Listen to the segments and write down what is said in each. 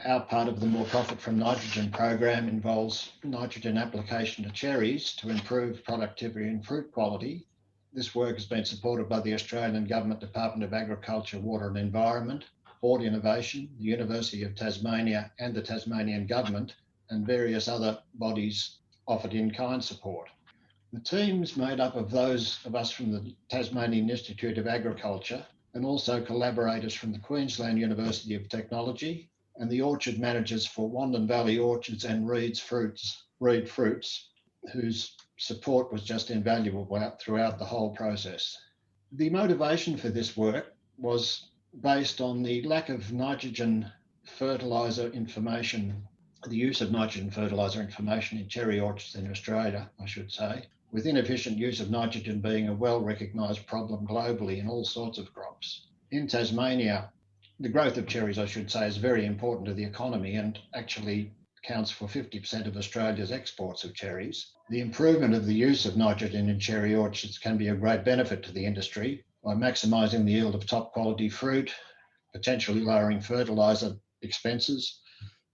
Our part of the More Profit from Nitrogen program involves nitrogen application to cherries to improve productivity and fruit quality. This work has been supported by the Australian Government Department of Agriculture, Water and Environment, Port Innovation, the University of Tasmania and the Tasmanian Government, and various other bodies offered in-kind support. The team's made up of those of us from the Tasmanian Institute of Agriculture and also collaborators from the Queensland University of Technology and the orchard managers for Wandin Valley Orchards and Reed Fruits, whose support was just invaluable throughout the whole process. The motivation for this work was based on the lack of nitrogen fertiliser information, the use of nitrogen fertiliser information in cherry orchards in Australia, I should say, with inefficient use of nitrogen being a well-recognised problem globally in all sorts of crops. In Tasmania, the growth of cherries, I should say, is very important to the economy and actually accounts for 50% of Australia's exports of cherries. The improvement of the use of nitrogen in cherry orchards can be of great benefit to the industry by maximising the yield of top quality fruit, potentially lowering fertiliser expenses,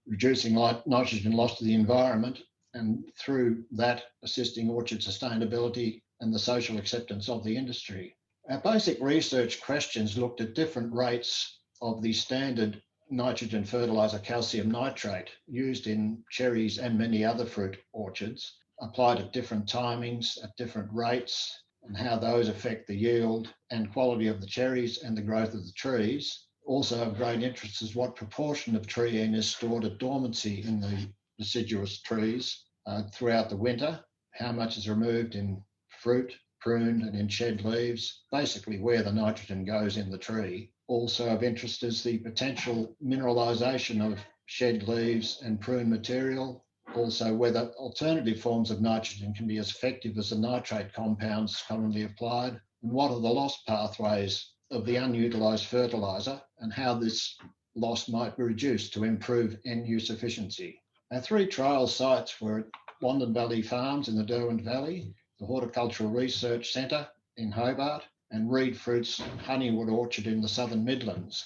reducing nitrogen loss to the environment, and through that assisting orchard sustainability and the social acceptance of the industry. Our basic research questions looked at different rates of the standard nitrogen fertiliser calcium nitrate used in cherries and many other fruit orchards, applied at different timings, at different rates, and how those affect the yield and quality of the cherries and the growth of the trees. Also of great interest is what proportion of treeing is stored at dormancy in the deciduous trees throughout the winter, how much is removed in fruit, pruned and in shed leaves, basically where the nitrogen goes in the tree. Also of interest is the potential mineralisation of shed leaves and prune material, also whether alternative forms of nitrogen can be as effective as the nitrate compounds commonly applied, and what are the loss pathways of the unutilised fertiliser and how this loss might be reduced to improve end-use efficiency. Our three trial sites were at Wandin Valley Farms in the Derwent Valley, the Horticultural Research Centre in Hobart, and Reed Fruits Honeywood Orchard in the Southern Midlands,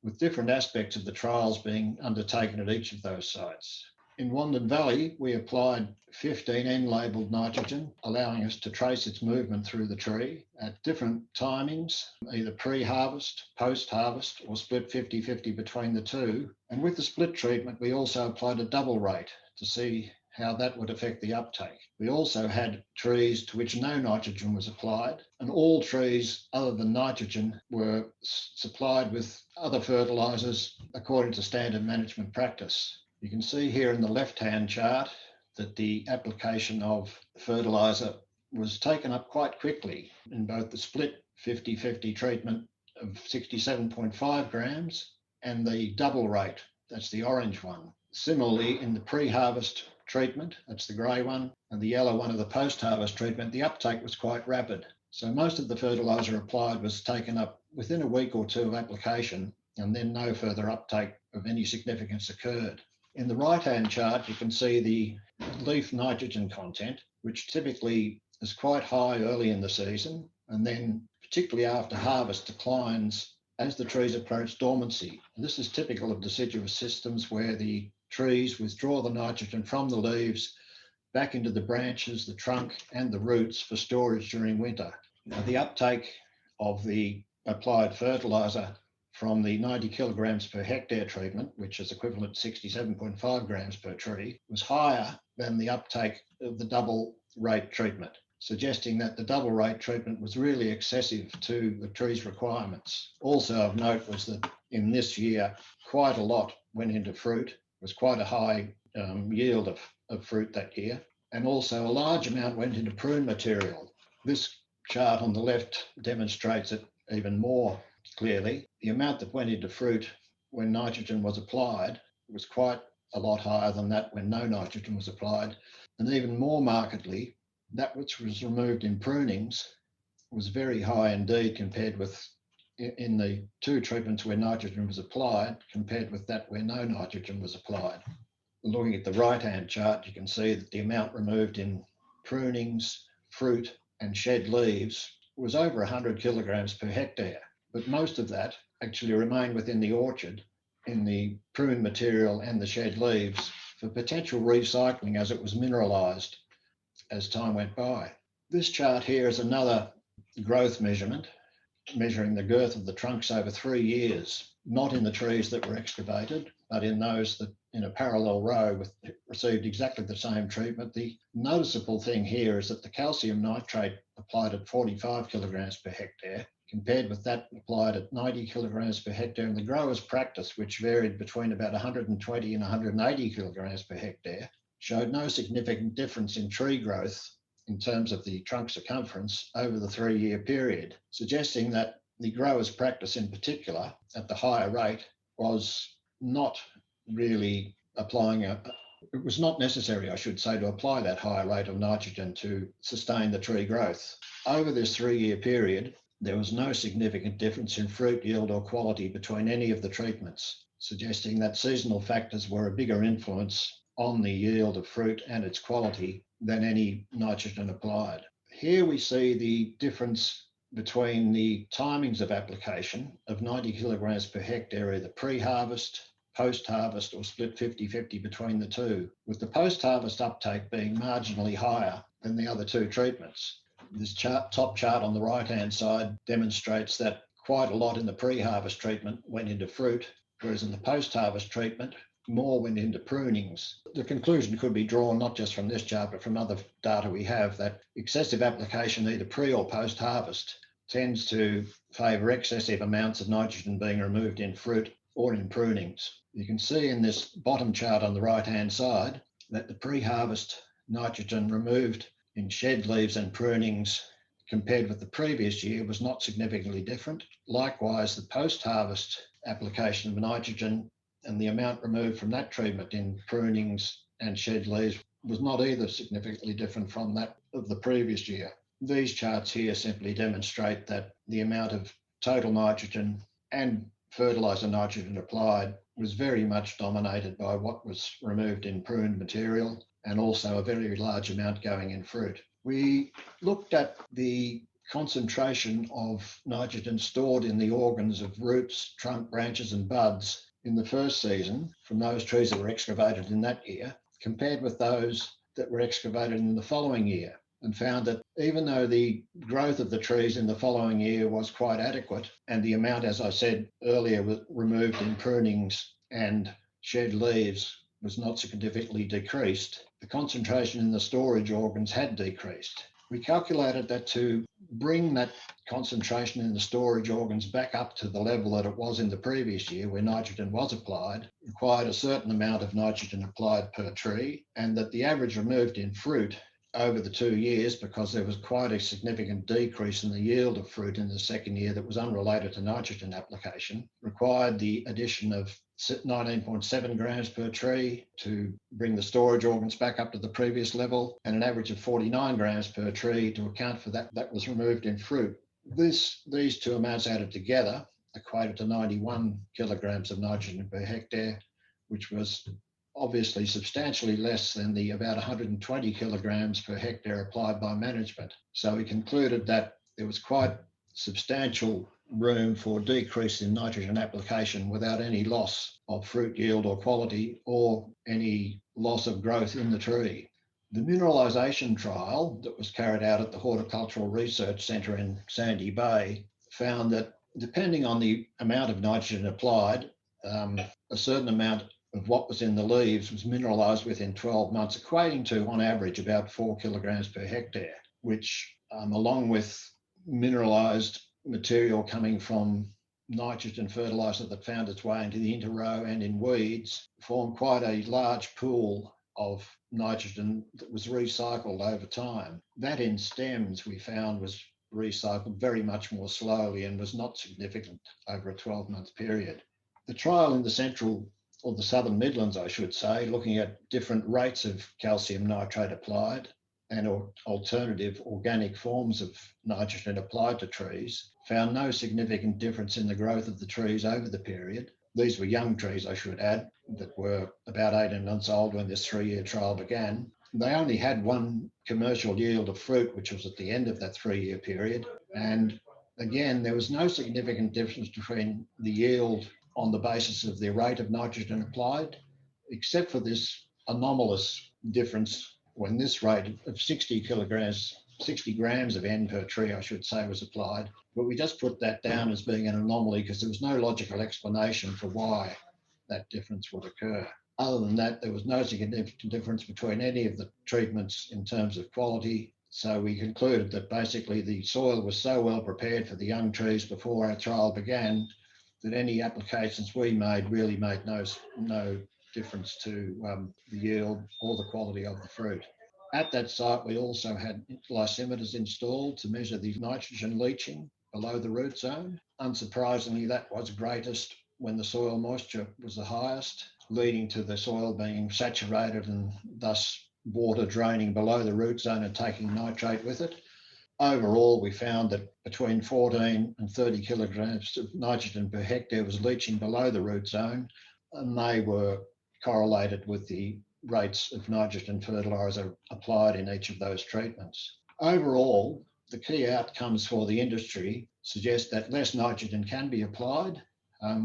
with different aspects of the trials being undertaken at each of those sites. In Wandin Valley, we applied 15N labelled nitrogen, allowing us to trace its movement through the tree at different timings, either pre-harvest, post-harvest, or split 50-50 between the two. And with the split treatment, we also applied a double rate to see how that would affect the uptake. We also had trees to which no nitrogen was applied, and all trees other than nitrogen were supplied with other fertilisers according to standard management practice. You can see here in the left-hand chart that the application of fertiliser was taken up quite quickly in both the split 50-50 treatment of 67.5 grams and the double rate, that's the orange one. Similarly, in the pre-harvest treatment, that's the grey one, and the yellow one of the post-harvest treatment, the uptake was quite rapid. So most of the fertiliser applied was taken up within a week or two of application, and then no further uptake of any significance occurred. In the right-hand chart, you can see the leaf nitrogen content, which typically is quite high early in the season, and then particularly after harvest declines as the trees approach dormancy. And this is typical of deciduous systems where the trees withdraw the nitrogen from the leaves back into the branches, the trunk and the roots for storage during winter. Now, the uptake of the applied fertiliser from the 90 kilograms per hectare treatment, which is equivalent to 67.5 grams per tree, was higher than the uptake of the double rate treatment, suggesting that the double rate treatment was really excessive to the tree's requirements. Also of note was that in this year, quite a lot went into fruit. It was quite a high yield of fruit that year. And also a large amount went into prune material. This chart on the left demonstrates it even more clearly. The amount that went into fruit when nitrogen was applied was quite a lot higher than that when no nitrogen was applied. And even more markedly, that which was removed in prunings was very high indeed compared with in the two treatments where nitrogen was applied compared with that where no nitrogen was applied. Looking at the right-hand chart, you can see that the amount removed in prunings, fruit and shed leaves was over 100 kilograms per hectare. But most of that actually remained within the orchard in the prune material and the shed leaves for potential recycling as it was mineralised as time went by. This chart here is another growth measurement, measuring the girth of the trunks over 3 years, not in the trees that were excavated, but in those that in a parallel row received exactly the same treatment. The noticeable thing here is that the calcium nitrate applied at 45 kilograms per hectare compared with that applied at 90 kilograms per hectare, and the grower's practice, which varied between about 120 and 180 kilograms per hectare, showed no significant difference in tree growth in terms of the trunk circumference over the 3-year period, suggesting that the grower's practice in particular at the higher rate was not really applying it was not necessary, I should say, to apply that higher rate of nitrogen to sustain the tree growth. Over this 3-year period, there was no significant difference in fruit yield or quality between any of the treatments, suggesting that seasonal factors were a bigger influence on the yield of fruit and its quality than any nitrogen applied. Here we see the difference between the timings of application of 90 kilograms per hectare, either pre-harvest, post-harvest, or split 50-50 between the two, with the post-harvest uptake being marginally higher than the other two treatments. This top chart on the right-hand side demonstrates that quite a lot in the pre-harvest treatment went into fruit, whereas in the post-harvest treatment, more went into prunings. The conclusion could be drawn not just from this chart, but from other data we have, that excessive application either pre or post-harvest tends to favour excessive amounts of nitrogen being removed in fruit or in prunings. You can see in this bottom chart on the right-hand side that the pre-harvest nitrogen removed in shed leaves and prunings compared with the previous year was not significantly different. Likewise, the post-harvest application of nitrogen and the amount removed from that treatment in prunings and shed leaves was not either significantly different from that of the previous year. These charts here simply demonstrate that the amount of total nitrogen and fertiliser nitrogen applied was very much dominated by what was removed in pruned material, and also a very large amount going in fruit. We looked at the concentration of nitrogen stored in the organs of roots, trunk, branches and buds in the first season from those trees that were excavated in that year, compared with those that were excavated in the following year, and found that even though the growth of the trees in the following year was quite adequate, and the amount, as I said earlier, was removed in prunings and shed leaves was not significantly decreased, the concentration in the storage organs had decreased. We calculated that to bring that concentration in the storage organs back up to the level that it was in the previous year where nitrogen was applied, required a certain amount of nitrogen applied per tree, and that the average removed in fruit over the 2 years, because there was quite a significant decrease in the yield of fruit in the second year that was unrelated to nitrogen application, required the addition of 19.7 grams per tree to bring the storage organs back up to the previous level, and an average of 49 grams per tree to account for that was removed in fruit. These two amounts added together equated to 91 kilograms of nitrogen per hectare, which was obviously substantially less than the about 120 kilograms per hectare applied by management. So we concluded that there was quite substantial room for decrease in nitrogen application without any loss of fruit yield or quality or any loss of growth in the tree. The mineralisation trial that was carried out at the Horticultural Research Centre in Sandy Bay found that depending on the amount of nitrogen applied, a certain amount of what was in the leaves was mineralised within 12 months, equating to, on average, about 4 kilograms per hectare, which, along with mineralised material coming from nitrogen fertiliser that found its way into the interrow and in weeds, formed quite a large pool of nitrogen that was recycled over time. That in stems, we found, was recycled very much more slowly and was not significant over a 12-month period. The trial in the central, or the southern Midlands, I should say, looking at different rates of calcium nitrate applied and alternative organic forms of nitrogen applied to trees, found no significant difference in the growth of the trees over the period. These were young trees, I should add, that were about 18 months old when this 3-year trial began. They only had one commercial yield of fruit, which was at the end of that 3-year period. And again, there was no significant difference between the yield on the basis of the rate of nitrogen applied, except for this anomalous difference when this rate of 60 grams of N per tree, I should say, was applied. But we just put that down as being an anomaly because there was no logical explanation for why that difference would occur. Other than that, there was no significant difference between any of the treatments in terms of quality. So we concluded that basically the soil was so well prepared for the young trees before our trial began that any applications we made really made no difference to the yield or the quality of the fruit. At that site, we also had lysimeters installed to measure the nitrogen leaching below the root zone. Unsurprisingly, that was greatest when the soil moisture was the highest, leading to the soil being saturated and thus water draining below the root zone and taking nitrate with it. Overall, we found that between 14 and 30 kilograms of nitrogen per hectare was leaching below the root zone, and they were correlated with the rates of nitrogen fertiliser applied in each of those treatments. Overall, the key outcomes for the industry suggest that less nitrogen can be applied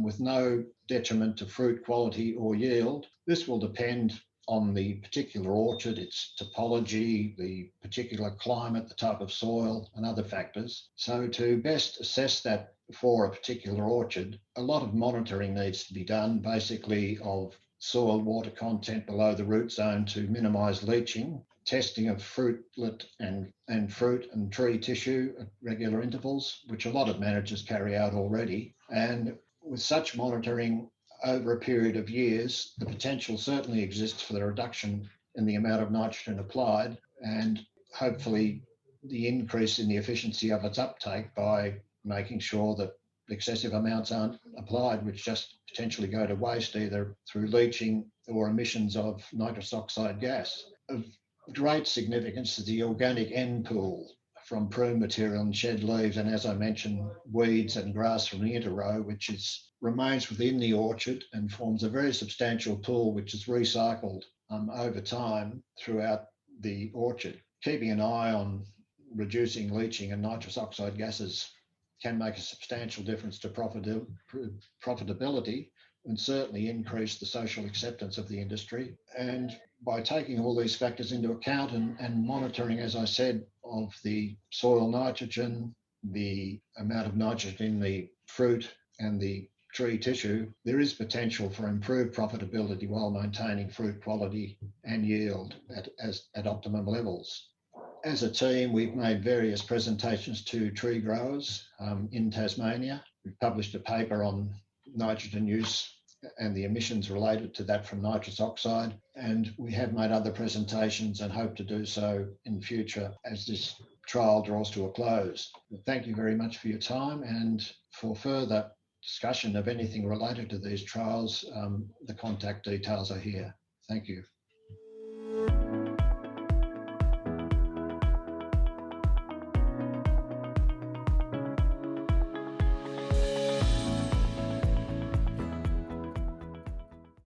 with no detriment to fruit quality or yield. This will depend on the particular orchard, its topology, the particular climate, the type of soil, and other factors. So to best assess that for a particular orchard, a lot of monitoring needs to be done, basically of soil water content below the root zone to minimise leaching, testing of fruitlet and fruit and tree tissue at regular intervals, which a lot of managers carry out already. And with such monitoring over a period of years, the potential certainly exists for the reduction in the amount of nitrogen applied and hopefully the increase in the efficiency of its uptake by making sure that excessive amounts aren't applied, which just potentially go to waste either through leaching or emissions of nitrous oxide gas. Of great significance is the organic N pool from prune material and shed leaves, and as I mentioned, weeds and grass from the interrow, which remains within the orchard and forms a very substantial pool which is recycled over time throughout the orchard. Keeping an eye on reducing leaching and nitrous oxide gases can make a substantial difference to profitability and certainly increase the social acceptance of the industry. And by taking all these factors into account and monitoring, as I said, of the soil nitrogen, the amount of nitrogen in the fruit and the tree tissue, there is potential for improved profitability while maintaining fruit quality and yield at optimum levels. As a team, we've made various presentations to tree growers in Tasmania. We've published a paper on nitrogen use and the emissions related to that from nitrous oxide, and we have made other presentations and hope to do so in the future as this trial draws to a close. Thank you very much for your time, and for further discussion of anything related to these trials, the contact details are here. Thank you.